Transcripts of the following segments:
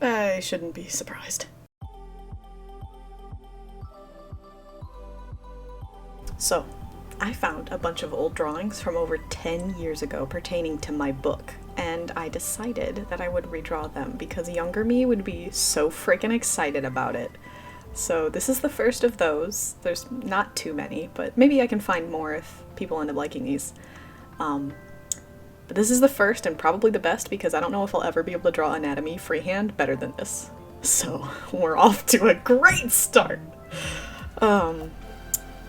I shouldn't be surprised. So, I found a bunch of old drawings from over 10 years ago pertaining to my book, and I decided that I would redraw them because younger me would be so freaking excited about it. So this is the first of those. There's not too many, but maybe I can find more if people end up liking these. But this is the first and probably the best because I don't know if I'll ever be able to draw anatomy freehand better than this. So we're off to a great start!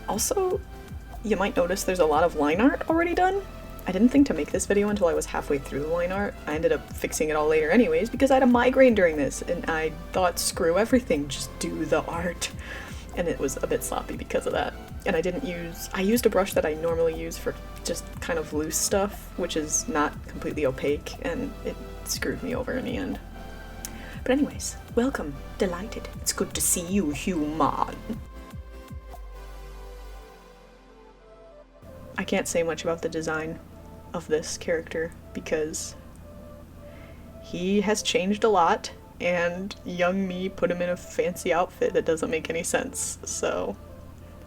Also, you might notice there's a lot of line art already done. I didn't think to make this video until I was halfway through the line art. I ended up fixing it all later anyways because I had a migraine during this and I thought screw everything, just do the art. And it was a bit sloppy because of that. And I used a brush that I normally use for just kind of loose stuff, which is not completely opaque, and it screwed me over in the end. But anyways, welcome, delighted. It's good to see you, human. I can't say much about the design of this character because he has changed a lot and young me put him in a fancy outfit that doesn't make any sense. So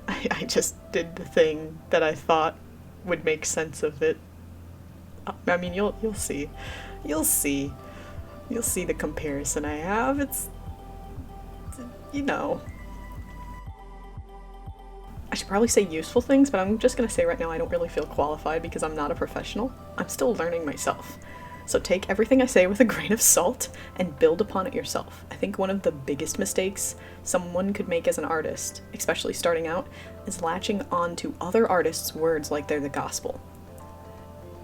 I just did the thing that I thought would make sense of it. I mean, you'll see. You'll see the comparison I have. It's, you know. I should probably say useful things, but I'm just gonna say right now I don't really feel qualified because I'm not a professional. I'm still learning myself. So take everything I say with a grain of salt and build upon it yourself. I think one of the biggest mistakes someone could make as an artist, especially starting out, is latching on to other artists' words like they're the gospel.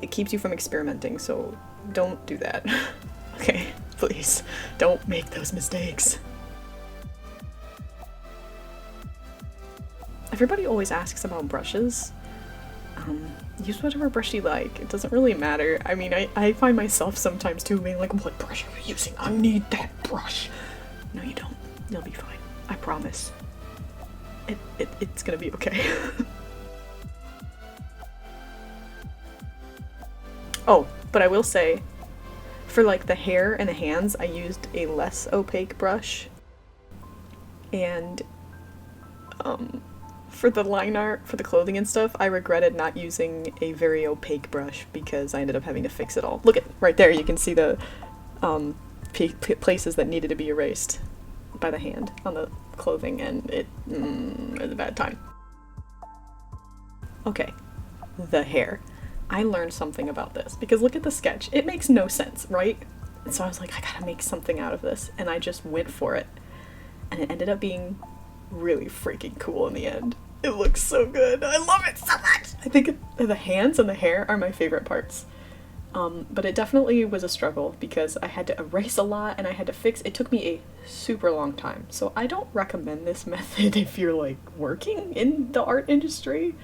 It keeps you from experimenting, so don't do that. Okay, please, don't make those mistakes. Everybody always asks about brushes. Use whatever brush you like. It doesn't really matter. I mean, I find myself sometimes too being like, what brush are you using? I need that brush. No, you don't. You'll be fine. I promise. It's gonna be okay. Oh, but I will say, for like the hair and the hands, I used a less opaque brush. And, for the line art, for the clothing and stuff, I regretted not using a very opaque brush because I ended up having to fix it all. Look at right there, you can see the places that needed to be erased by the hand on the clothing, and it was a bad time. Okay, the hair. I learned something about this because look at the sketch. It makes no sense, right? And so I was like, I gotta make something out of this, and I just went for it. And it ended up being really freaking cool in the end. It looks so good. I love it so much. I think the hands and the hair are my favorite parts. But it definitely was a struggle because I had to erase a lot and I had to fix. It took me a super long time. So I don't recommend this method if you're like working in the art industry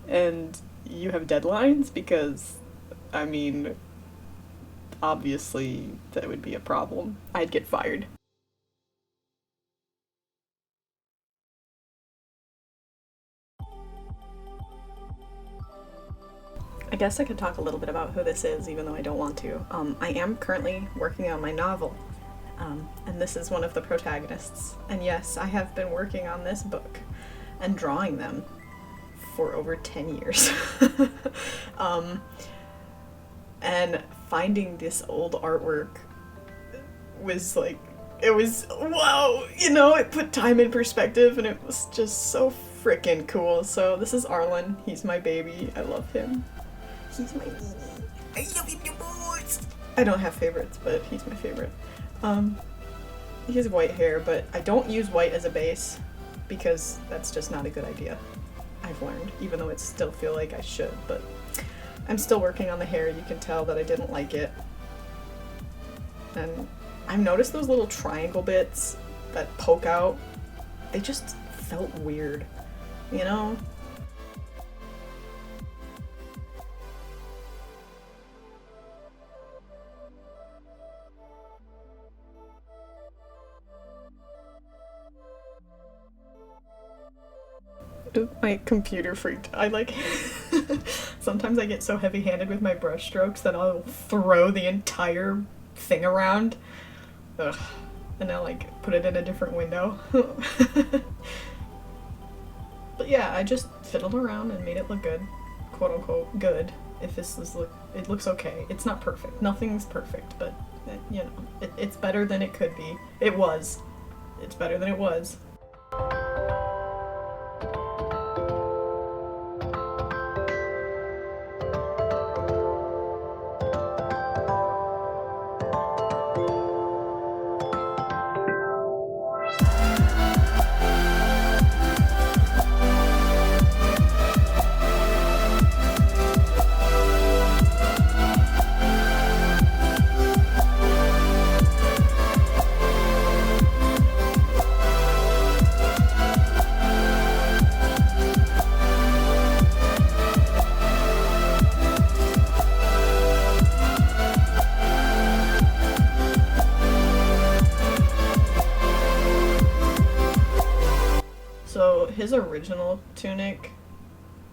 and you have deadlines because, I mean, obviously that would be a problem. I'd get fired. I guess I could talk a little bit about who this is, even though I don't want to. I am currently working on my novel, and this is one of the protagonists. And yes, I have been working on this book and drawing them for over 10 years. And finding this old artwork was like, it was, wow, you know, it put time in perspective and it was just so freaking cool. So this is Arlen. He's my baby. I love him. He's my baby. I love him the most. I don't have favorites, but he's my favorite. He has white hair, but I don't use white as a base because that's just not a good idea. I've learned, even though it still feel like I should, but I'm still working on the hair. You can tell that I didn't like it. And I've noticed those little triangle bits that poke out. They just felt weird, you know? My computer freaked. I like sometimes I get so heavy-handed with my brush strokes that I'll throw the entire thing around. Ugh. and I like put it in a different window. But yeah, I just fiddled around and made it look good, quote unquote good. If it looks okay. It's not perfect. Nothing's perfect, but you know, it's better than it could be. It was. It's better than it was. So his original tunic,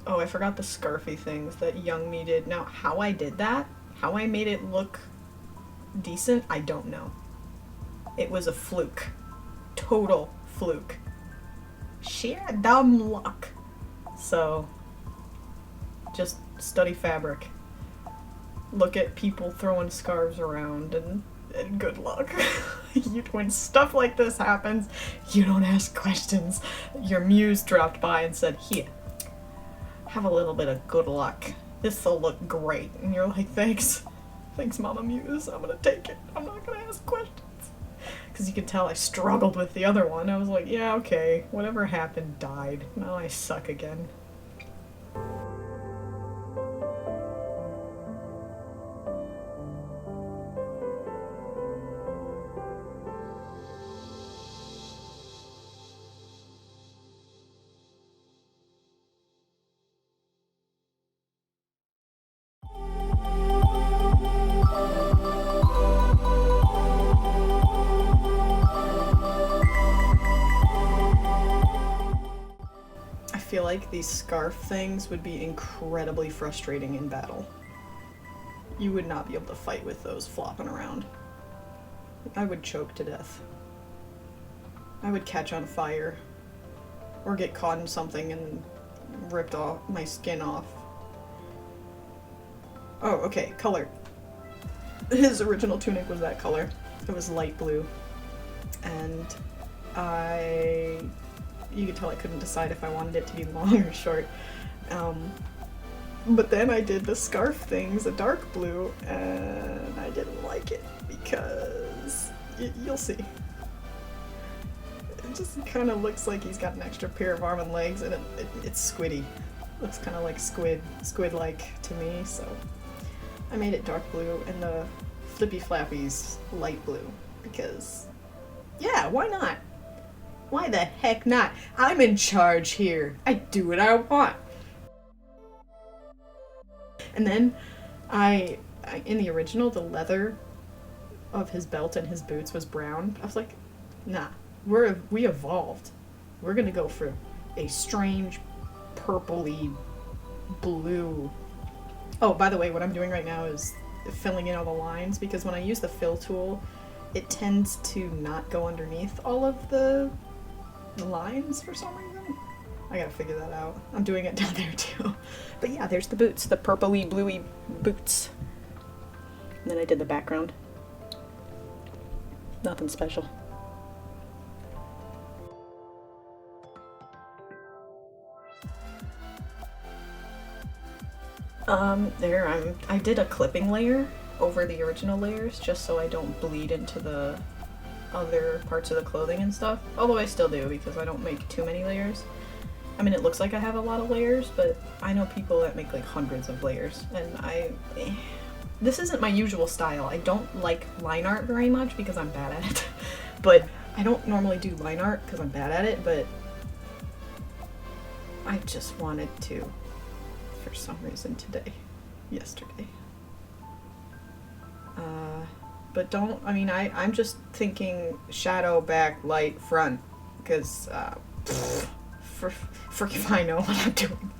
oh, I forgot the scarfy things that young me did. Now, how I did that, how I made it look decent, I don't know. It was a fluke. Total fluke. Sheer dumb luck. So, just study fabric. Look at people throwing scarves around and good luck. When stuff like this happens, you don't ask questions. Your muse dropped by and said, here, have a little bit of good luck. This'll look great. And you're like, thanks. Thanks, Mama Muse. I'm gonna take it. I'm not gonna ask questions. Because you can tell I struggled with the other one. I was like, yeah, okay. Whatever happened died. Now I suck again. I feel like these scarf things would be incredibly frustrating in battle. You would not be able to fight with those flopping around. I would choke to death. I would catch on fire. Or get caught in something and ripped off my skin off. Oh, okay, color. His original tunic was that color. It was light blue. And you could tell I couldn't decide if I wanted it to be long or short. But then I did the scarf things, a dark blue, and I didn't like it because you'll see. It just kind of looks like he's got an extra pair of arm and legs, and it's squiddy. Looks kind of like squid-like to me, so I made it dark blue and the flippy flappies light blue because, yeah, why not? Why the heck not? I'm in charge here. I do what I want. And then I in the original, the leather of his belt and his boots was brown. I was like, nah, we evolved. We're gonna go for a strange purpley blue. Oh, by the way, what I'm doing right now is filling in all the lines because when I use the fill tool, it tends to not go underneath all of the lines for some reason. I gotta figure that out. I'm doing it down there too. But yeah, there's the boots, the purpley bluey boots. And then I did the background. Nothing special. I did a clipping layer over the original layers just so I don't bleed into the other parts of the clothing and stuff. Although I still do because I don't make too many layers. I mean, it looks like I have a lot of layers, but I know people that make like hundreds of layers, and this isn't my usual style. I don't like line art very much because I'm bad at it. But I don't normally do line art because I'm bad at it, but I just wanted to for some reason yesterday. But I'm just thinking shadow, back, light, front, because for if I know what I'm doing.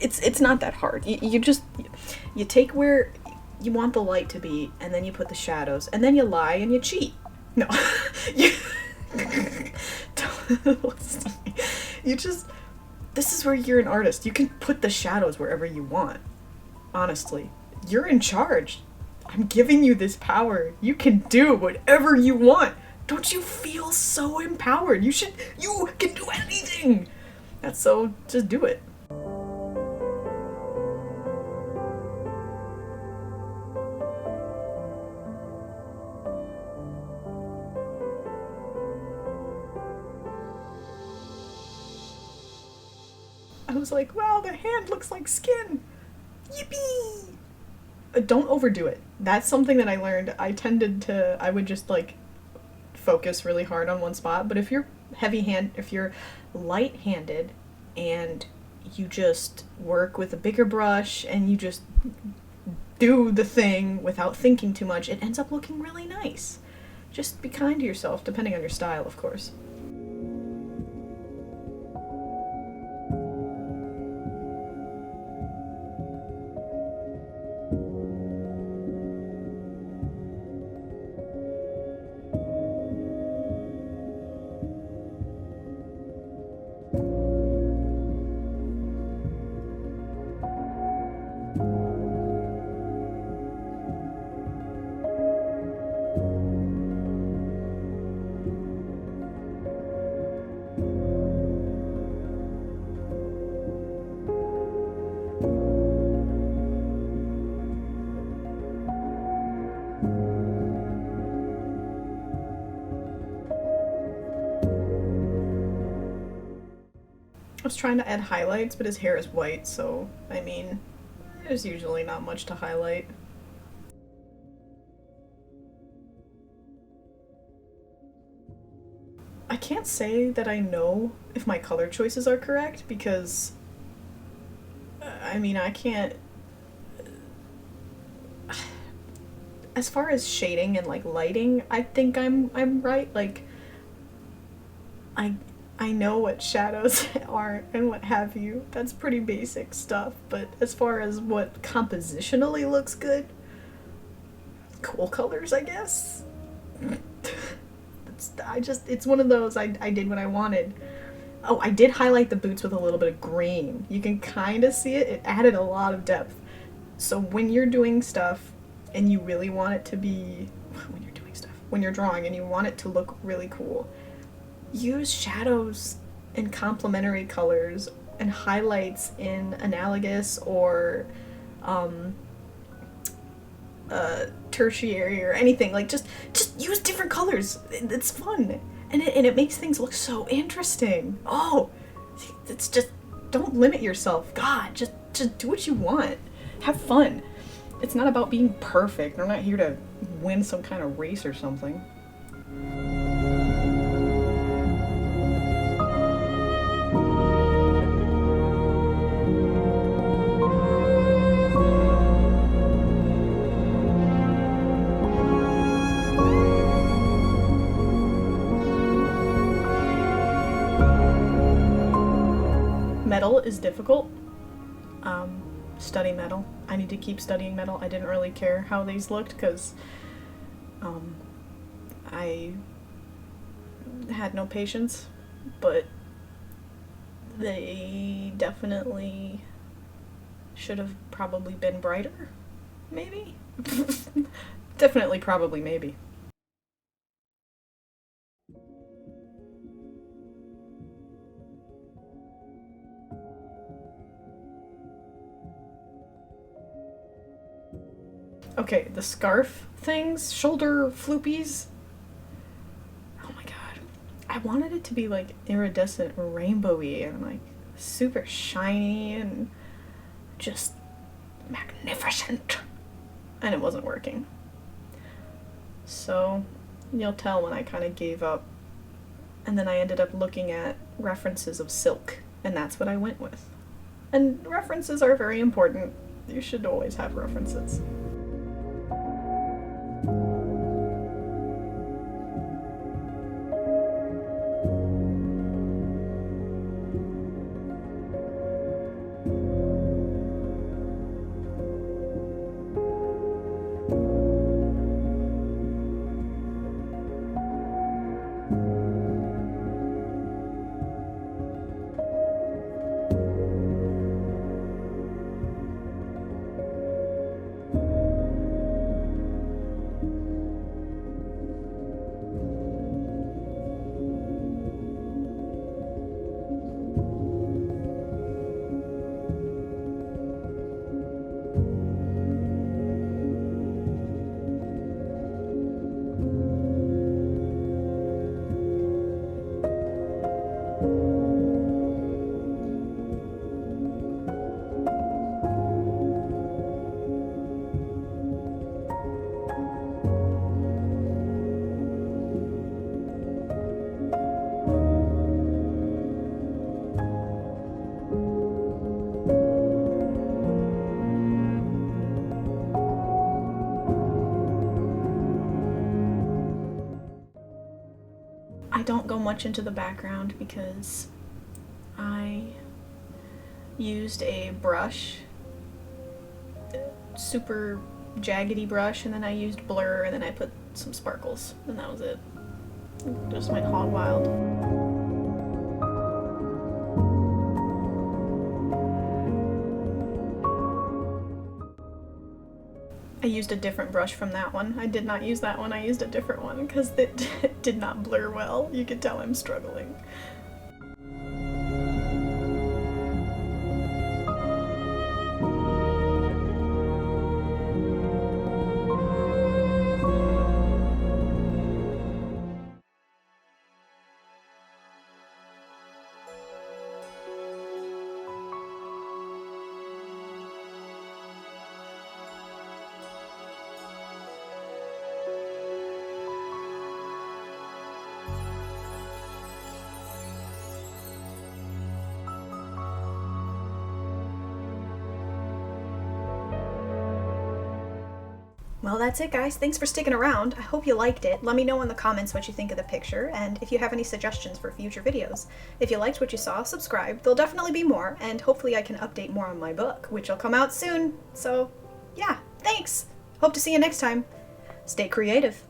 It's not that hard. You take where you want the light to be, and then you put the shadows, and then you lie and you cheat. No. you, you just, this is where you're an artist. You can put the shadows wherever you want. Honestly, you're in charge. I'm giving you this power. You can do whatever you want. Don't you feel so empowered? You can do anything. So just do it. I was like, wow, the hand looks like skin. Yippee! Don't overdo it. That's something that I learned. I would just like focus really hard on one spot. But if you're if you're light-handed and you just work with a bigger brush and you just do the thing without thinking too much, it ends up looking really nice. Just be kind to yourself, depending on your style, of course. I was trying to add highlights, but his hair is white, so, I mean, there's usually not much to highlight. I can't say that I know if my color choices are correct, because, I mean, I can't... As far as shading and, like, lighting, I think I'm right. Like, I know what shadows are and what have you. That's pretty basic stuff, but as far as what compositionally looks good, cool colors, I guess. It's one of those, I did what I wanted. Oh, I did highlight the boots with a little bit of green. You can kind of see it. It added a lot of depth. So when you're doing stuff and you really want it to be, when you're drawing and you want it to look really cool, use shadows and complementary colors and highlights in analogous or tertiary or anything. Like, just use different colors. It's fun, and it makes things look so interesting. Oh, it's just, don't limit yourself. God, just do what you want. Have fun. It's not about being perfect. We're not here to win some kind of race or something. Metal is difficult. Study metal. I need to keep studying metal. I didn't really care how these looked because I had no patience, but they definitely should have probably been brighter, maybe? Definitely, probably, maybe. Okay, the scarf things, shoulder floopies. Oh my god. I wanted it to be like iridescent rainbowy and like super shiny and just magnificent. And it wasn't working. So you'll tell when I kind of gave up. And then I ended up looking at references of silk, and that's what I went with. And references are very important. You should always have references. much into the background because I used a brush, super jaggedy brush, and then I used blur, and then I put some sparkles, and that was it. Just went hog wild. I used a different brush from that one. I did not use that one, I used a different one because it did not blur well. You could tell I'm struggling. Well, that's it, guys. Thanks for sticking around. I hope you liked it. Let me know in the comments what you think of the picture, and if you have any suggestions for future videos. If you liked what you saw, subscribe. There'll definitely be more, and hopefully I can update more on my book, which will come out soon. So, yeah, thanks! Hope to see you next time. Stay creative.